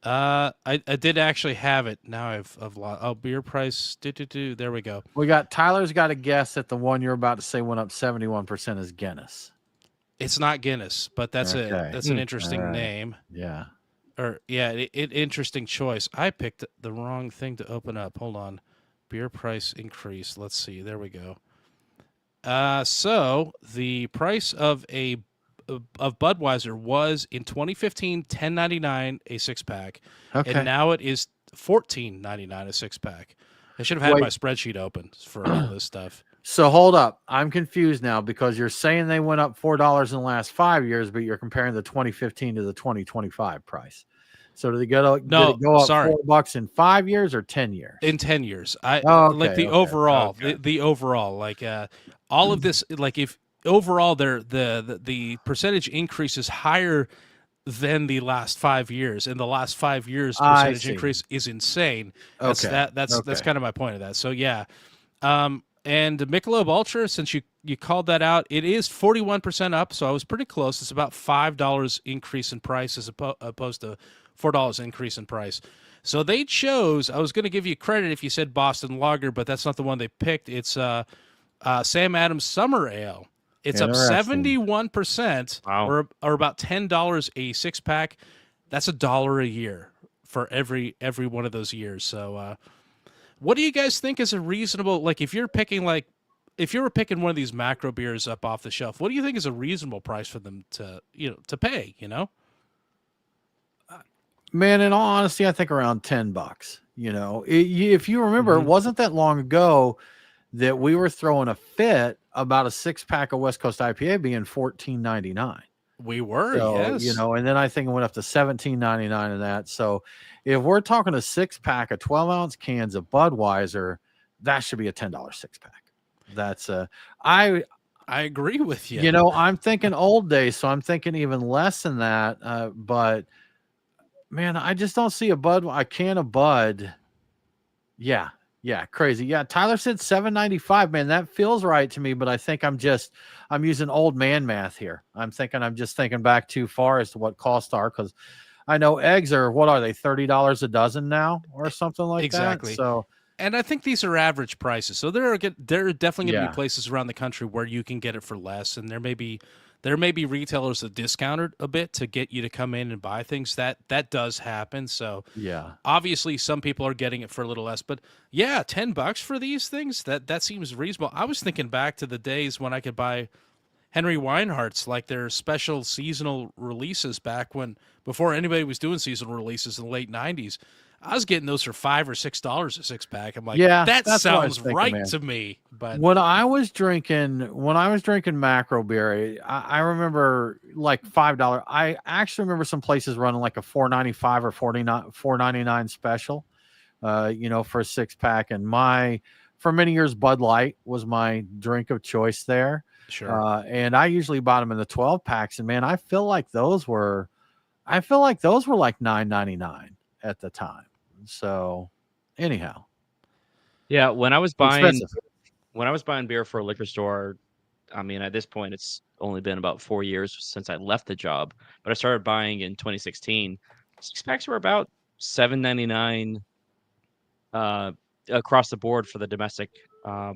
I did actually have it. Now I've lost. Oh, beer price. There we go. We got Tyler's got a guess that the one you're about to say went up 71% is Guinness. It's not Guinness, but that's an interesting name. Yeah. Interesting choice. I picked the wrong thing to open up. Hold on. Beer price increase. Let's see. There we go. So the price of Budweiser was in 2015 $10.99 a six pack, and now it is $14.99 a six pack. I should have had my spreadsheet open for all this stuff. So hold up, I'm confused now because you're saying they went up $4 in the last 5 years, but you're comparing the 2015 to the 2025 price. So did it go up $4 in 5 years or 10 years? In 10 years. Overall, the overall, like all of this, like if overall the percentage increase is higher than the last 5 years, and the last 5 years percentage increase is insane. That's kind of my point of that. So yeah, And Michelob Ultra, since you called that out, it is 41% up, so I was pretty close. It's about $5 increase in price as opposed to $4 increase in price. So they chose. I was going to give you credit if you said Boston Lager, but that's not the one they picked. It's Sam Adams Summer Ale. It's up Interesting. 71%, Wow. or about $10 a 6-pack. That's $1 a year for every one of those years. So. What do you guys think is a reasonable, like, if you were picking one of these macro beers up off the shelf, what do you think is a reasonable price for them to pay, Man, in all honesty, I think around $10. If you remember, it wasn't that long ago that we were throwing a fit about a 6-pack of West Coast IPA being $14.99. We were, So, yes. and then I think it went up to $17.99 in that. So if we're talking a 6-pack of 12-ounce cans of Budweiser, that should be a $10 6-pack. That's I agree with you. I'm thinking old days, so I'm thinking even less than that. But man, I just don't see a can of Bud. Yeah, crazy. Yeah, Tyler said $7.95. Man, that feels right to me, but I think I'm using old man math here. I'm just thinking back too far as to what costs are, because I know eggs are, what are they, $30 a dozen now or something like exactly. that. So, and I think these are average prices. So there are definitely going to be Yeah. places around the country where you can get it for less, and there may be retailers that discount it a bit to get you to come in and buy things. That does happen. So yeah, obviously some people are getting it for a little less, but yeah, $10 for these things, that seems reasonable. I was thinking back to the days when I could buy Henry Weinhardt's, like their special seasonal releases back before anybody was doing seasonal releases in the late 90s. I was getting those for $5 or $6 a 6-pack. I'm like, Yeah, that that's what I was sounds thinking, right man. to me. But when I was drinking macro beer, I remember like $5. I actually remember some places running like a $4.95 or $4.99 special, for a 6-pack. And for many years, Bud Light was my drink of choice there. sure. And I usually bought them in the 12 packs. And man, I feel like those were like $9.99 at the time. So anyhow, Yeah, expensive. when I was buying beer for a liquor store, I mean, at this point, it's only been about 4 years since I left the job, but I started buying in 2016. 6-packs were about $7.99 across the board for the domestic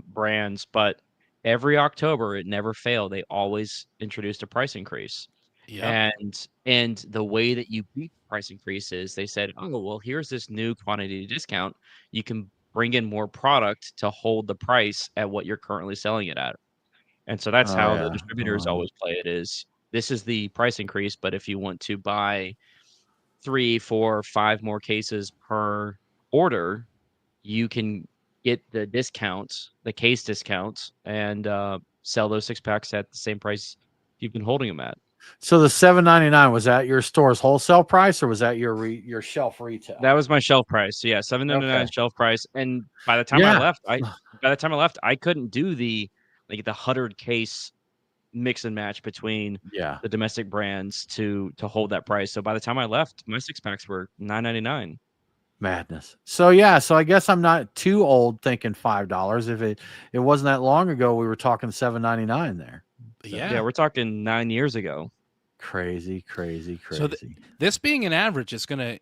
brands, but every October, it never failed. They always introduced a price increase. Yep. And the way that you beat price increases, they said, "Oh, well, here's this new quantity discount. You can bring in more product to hold the price at what you're currently selling it at." And so that's Oh how the yeah. distributors always play it is, this is the price increase, but if you want to buy 3, 4, 5 more cases per order, you can get the discounts, the case discounts, and sell those 6-packs at the same price you've been holding them at. So the $7.99, was that your store's wholesale price, or was that your shelf retail? That was my shelf price. So yeah, $7.99 Okay. shelf price. And by the time I Yeah. left, I couldn't do the 100 case mix and match between Yeah. the domestic brands to hold that price. So by the time I left, my 6-packs were $9.99. Madness. So yeah, so I guess I'm not too old thinking $5. If it wasn't that long ago, we were talking $7.99 there. So, Yeah. Yeah, we're talking 9 years ago. Crazy. So this being an average, it's gonna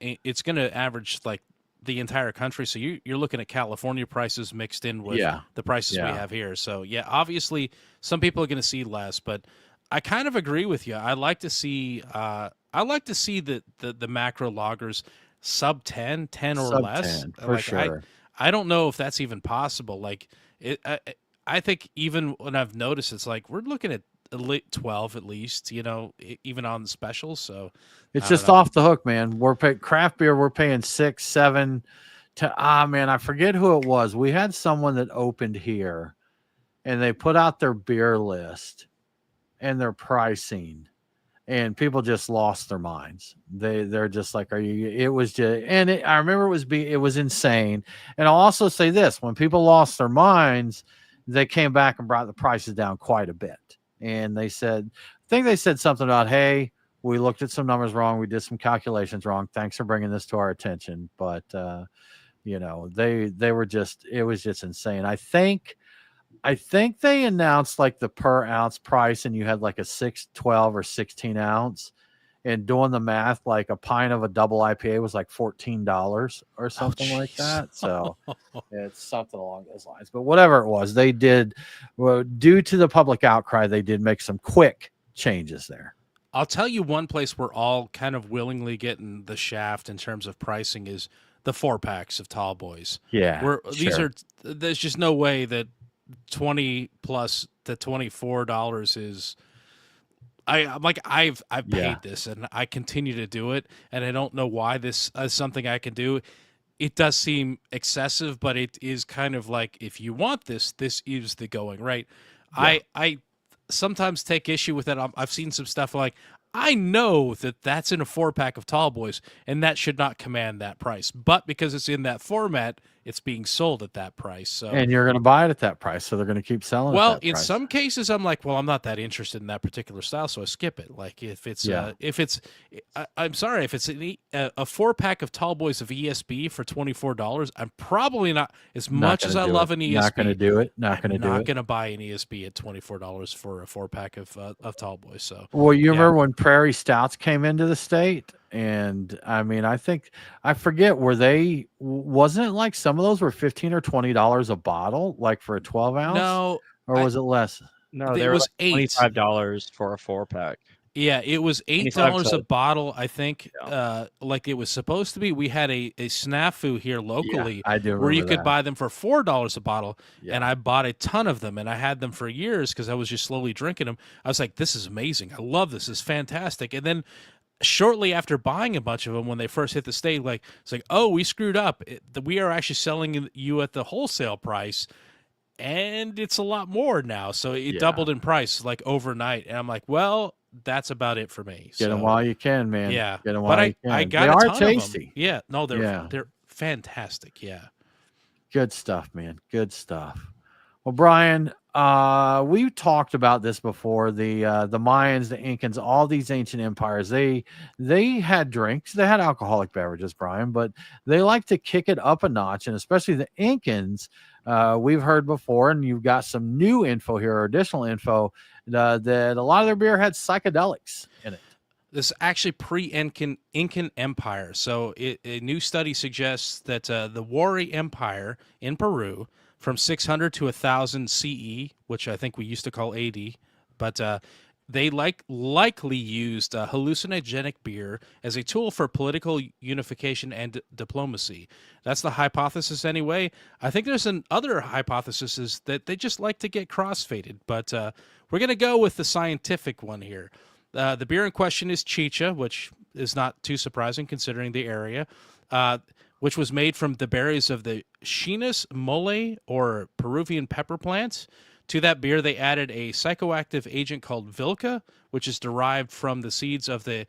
average like the entire country. So you're looking at California prices mixed in with Yeah. the prices we Yeah. have here. So yeah, obviously some people are going to see less, but I kind of agree with you. I like to see the macro loggers sub 10 or Sub less. 10 for sure. I don't know if that's even possible. Like I think even when I've noticed, it's like we're looking at a late 12 at least, even on the specials. So It's I don't just know. off the hook, man. We're paying craft beer. We're paying 6, 7 man, I forget who it was. We had someone that opened here and they put out their beer list and their pricing, and people just lost their minds. They're just like, it was just, I remember it was insane. And I'll also say this, when people lost their minds, they came back and brought the prices down quite a bit. And I think they said something about, hey, we looked at some numbers wrong. We did some calculations wrong. Thanks for bringing this to our attention. But, it was just insane. I think I think they announced like the per ounce price, and you had like a 6, 12, or 16 ounce. And doing the math, like a pint of a double IPA was like $14 or Oh, something like jeez. that. So it's something along those lines. But whatever it was, they did, well, due to the public outcry, they did make some quick changes there. I'll tell you one place we're all kind of willingly getting the shaft in terms of pricing is the 4-packs of Tall Boys. Yeah, These sure. are there's just no way that 20 plus to $24 is. I'm like I've Yeah. paid this and I continue to do it, and I don't know why this is something I can do. It does seem excessive, but it is kind of like, if you want this, this is the going, right? Yeah. I sometimes take issue with it. I've seen some stuff like, I know that that's in a 4-pack of Tall Boys, and that should not command that price, but because it's in that format, it's being sold at that price. So, And you're going to buy it at that price. So they're going to keep selling at well, that in price. some cases, I'm like, well, I'm not that interested in that particular style, so I skip it. Like if it's, I'm sorry, if it's a 4-pack of Tall Boys of ESB for $24, I'm probably not, as much as I love an ESB, Not going to do it. Not going to I'm do not it. going to buy an ESB at $24 for a 4-pack of Tall Boys. So, Well, you yeah. remember when Prairie Stouts came into the state? And I mean, I forget, wasn't it like some of those were $15 or $20 a bottle, like for a 12 ounce? No, Or was it less? No, it they were was like $8. $25 for a 4-pack. Yeah, it was $25 $8 a bottle, I think. Yeah. Like it was supposed to be. We had a snafu here locally I do where you remember could that. buy them for $4 a bottle, Yeah. and I bought a ton of them, and I had them for years because I was just slowly drinking them. I was like, "This is amazing! I love this. It's fantastic." And then shortly after buying a bunch of them, when they first hit the state, like it's like, "Oh, we screwed up. We are actually selling you at the wholesale price." And it's a lot more now, so it doubled in price like overnight. And I'm like, well, that's about it for me. Get them So, while you can, man. yeah, Get them but while you can. I got They a are ton tasty. of them. Yeah, no, Yeah. they're fantastic. Yeah. Good stuff, man. Good stuff. Well, Brian, we've talked about this before. The Mayans, the Incans, all these ancient empires, they had drinks, they had alcoholic beverages, Brian, but they like to kick it up a notch, and especially the Incans, we've heard before, and you've got some new info here, or additional info, that a lot of their beer had psychedelics in it. This is actually pre-Incan Empire. So a new study suggests that the Wari Empire in Peru from 600 to 1000 CE, which I think we used to call AD, but they likely used hallucinogenic beer as a tool for political unification and diplomacy. That's the hypothesis anyway. I think there's another hypothesis is that they just like to get crossfaded, but we're going to go with the scientific one here. The beer in question is chicha, which is not too surprising considering the area, which was made from the berries of the Chinus mole, or Peruvian pepper plant. To that beer, they added a psychoactive agent called Vilca, which is derived from the seeds of the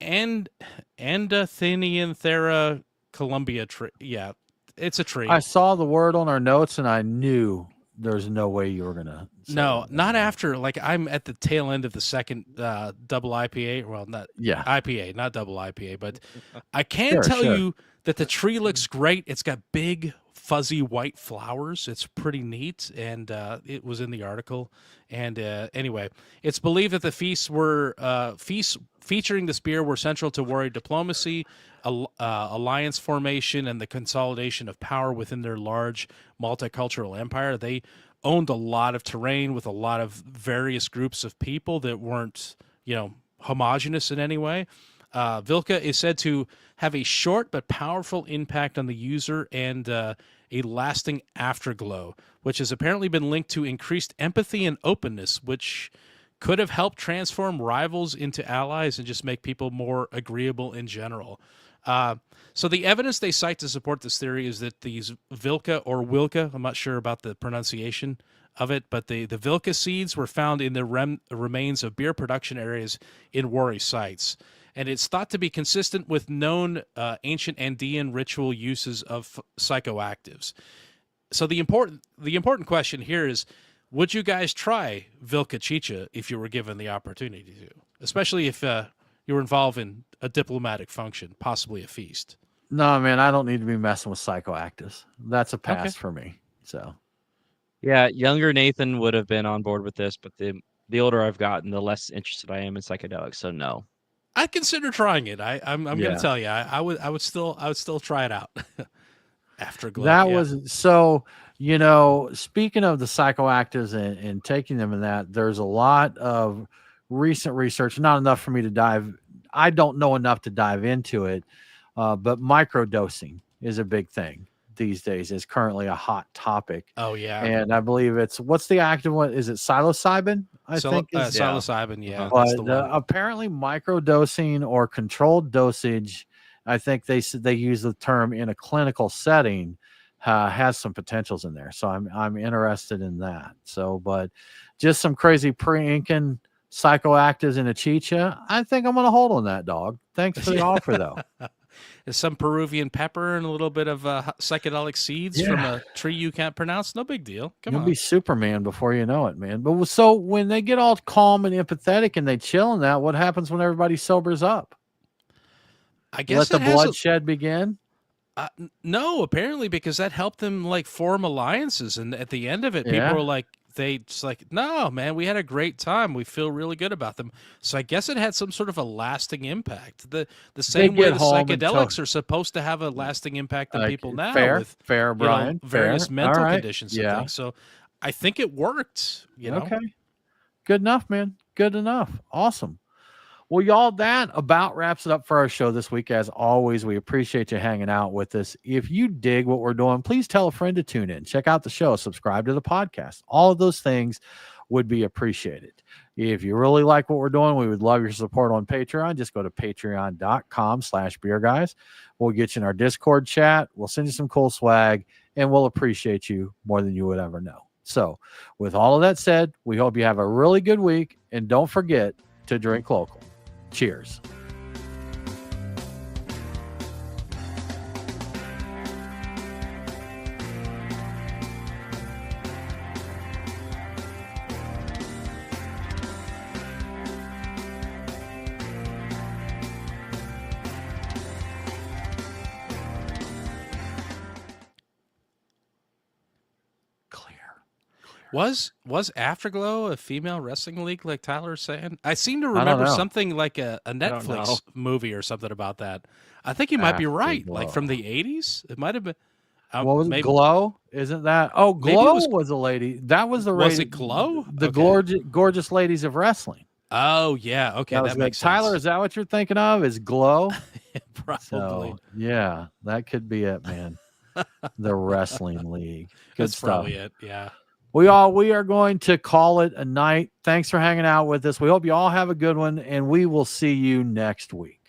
Anthenianthera columbia tree. Yeah, it's a tree. I saw the word on our notes, and I knew there's no way you were gonna. No, not after. Like I'm at the tail end of the second double IPA. Well, not IPA, not double IPA, but I can tell you that the tree looks great. It's got big, fuzzy white flowers. It's pretty neat, and it was in the article. And anyway, it's believed that the feasts featuring this beer were central to Wari diplomacy, alliance formation, and the consolidation of power within their large multicultural empire. They owned a lot of terrain with a lot of various groups of people that weren't, homogenous in any way. Vilca is said to have a short but powerful impact on the user and a lasting afterglow, which has apparently been linked to increased empathy and openness, which could have helped transform rivals into allies and just make people more agreeable in general. So the evidence they cite to support this theory is that these Vilca or Wilca, I'm not sure about the pronunciation of it, but the Vilca seeds were found in the remains of beer production areas in Wari sites. And it's thought to be consistent with known ancient Andean ritual uses of psychoactives. So the important question here is, would you guys try Vilca Chicha if you were given the opportunity to, especially if you were involved in a diplomatic function, possibly a feast? No, man, I don't need to be messing with psychoactives. That's a pass for me. So, Yeah, younger Nathan would have been on board with this, but the older I've gotten, the less interested I am in psychedelics. So no. I'd consider trying it. I'm Yeah. gonna tell you, I would still try it out. Afterglow. That Yeah. was so, you know, speaking of the psychoactives and taking them in that, there's a lot of recent research, not enough for me to dive. I don't know enough to dive into it, but microdosing is a big thing these days. Is currently a hot topic. Oh yeah. And I believe it's what's the active one? Is it psilocybin? I think is psilocybin. Yeah, but that's the one. apparently microdosing or controlled dosage, I think they said they use the term in a clinical setting, has some potentials in there. So I'm interested in that. So, but just some crazy pre-Incan psychoactives in a chicha. I think I'm going to hold on that, dog. Thanks for the offer, though. Some Peruvian pepper and a little bit of psychedelic seeds from a tree you can't pronounce. No big deal. Come You'll on. be Superman before you know it, man. But so when they get all calm and empathetic and they chill in that, what happens when everybody sobers up? I guess let the bloodshed begin. No, apparently because that helped them like form alliances, and at the end of it, people were like, they just like, no, man, we had a great time. We feel really good about them. So I guess it had some sort of a lasting impact. The same way the psychedelics are supposed to have a lasting impact on people now. Fair, Brian. Various mental conditions and things. So I think it worked. You know. Okay. Good enough, man. Good enough. Awesome. Well, y'all, that about wraps it up for our show this week. As always, we appreciate you hanging out with us. If you dig what we're doing, please tell a friend to tune in. Check out the show. Subscribe to the podcast. All of those things would be appreciated. If you really like what we're doing, we would love your support on Patreon. Just go to patreon.com/beerguys. We'll get you in our Discord chat. We'll send you some cool swag, and we'll appreciate you more than you would ever know. So with all of that said, we hope you have a really good week, and don't forget to drink local. Cheers. Was Afterglow a female wrestling league like Tyler's saying? I seem to remember something like a Netflix movie or something about that. I think you might be right. Like from the 80s? It might have been. What was it? Glow? Isn't that? Oh, Glow was a lady. That was the Was it Glow? The gorgeous ladies of wrestling. Oh, yeah. Okay, that makes sense. Tyler, is that what you're thinking of? Is Glow? Probably. So, yeah, that could be it, man. The wrestling league. Good stuff. Probably it, yeah. We are going to call it a night. Thanks for hanging out with us. We hope you all have a good one, and we will see you next week.